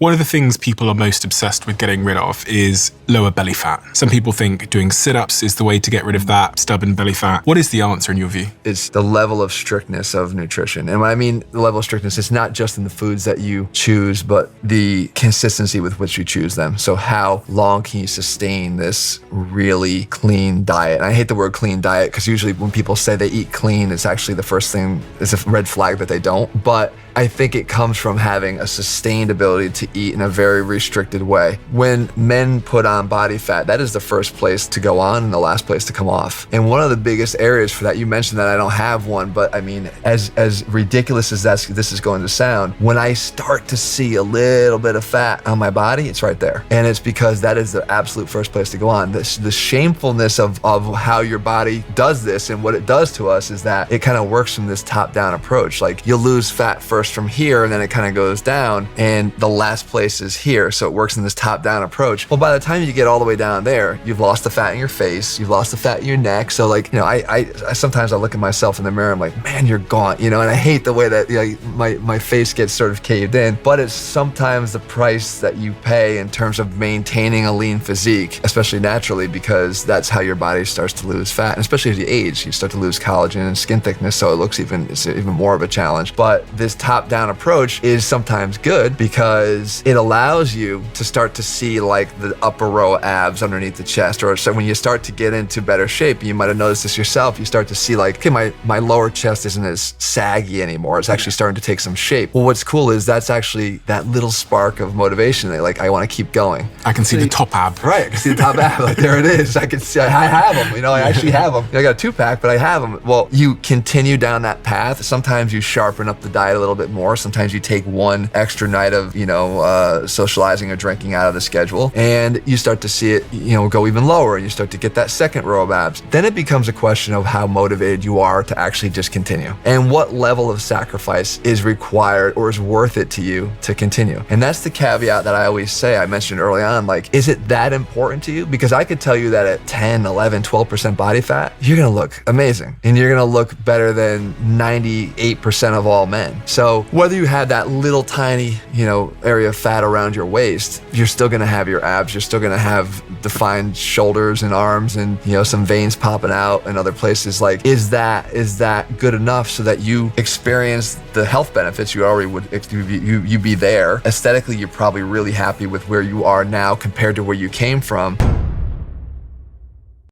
One of the things people are most obsessed with getting rid of is lower belly fat. Some people think doing sit-ups is the way to get rid of that stubborn belly fat. What is the answer in your view? It's the level of strictness of nutrition. And when I mean the level of strictness, it's not just in the foods that you choose, but the consistency with which you choose them. So how long can you sustain this really clean diet? And I hate the word clean diet because usually when people say they eat clean, it's actually the first thing, it's a red flag that they don't. But I think it comes from having a sustained ability to eat in a very restricted way. When men put on body fat, that is the first place to go on and the last place to come off. And one of the biggest areas for that, you mentioned that I don't have one, but I mean, as ridiculous as this is going to sound, when I start to see a little bit of fat on my body, it's right there. And it's because that is the absolute first place to go on. The shamefulness of how your body does this and what it does to us is that it kind of works from this top-down approach. Like you'll lose fat first from here and then it kind of goes down and the last place is here. So it works in this top-down approach. Well, by the time you get all the way down there, you've lost the fat in your face, you've lost the fat in your neck. So like, I sometimes I look at myself in the mirror, I'm like, man, you're gaunt, and I hate the way that my face gets sort of caved in, but it's sometimes the price that you pay in terms of maintaining a lean physique, especially naturally, because that's how your body starts to lose fat. And especially as you age, you start to lose collagen and skin thickness. So it's even more of a challenge. But this top-down approach is sometimes good because it allows you to start to see like the upper row abs underneath the chest. Or so when you start to get into better shape, you might have noticed this yourself, you start to see like, okay, my lower chest isn't as saggy anymore. It's actually starting to take some shape. Well, what's cool is that's actually that little spark of motivation that I want to keep going. I can see the top ab. Right, I can see the top ab. Like there it is. I can see, I have them. I actually have them. I got a 2-pack, but I have them. Well, you continue down that path. Sometimes you sharpen up the diet a little bit more. Sometimes you take one extra night of, socializing or drinking out of the schedule, and you start to see it, go even lower, and you start to get that second row of abs. Then it becomes a question of how motivated you are to actually just continue, and what level of sacrifice is required or is worth it to you to continue. And that's the caveat that I always say, I mentioned early on, like, is it that important to you? Because I could tell you that at 10, 11, 12% body fat, you're gonna look amazing, and you're gonna look better than 98% of all men. So whether you have that little tiny, area of fat around your waist, you're still gonna have your abs, you're still gonna have defined shoulders and arms and, some veins popping out in other places. Like, is that good enough so that you experience the health benefits you already would, you be there? Aesthetically, you're probably really happy with where you are now compared to where you came from.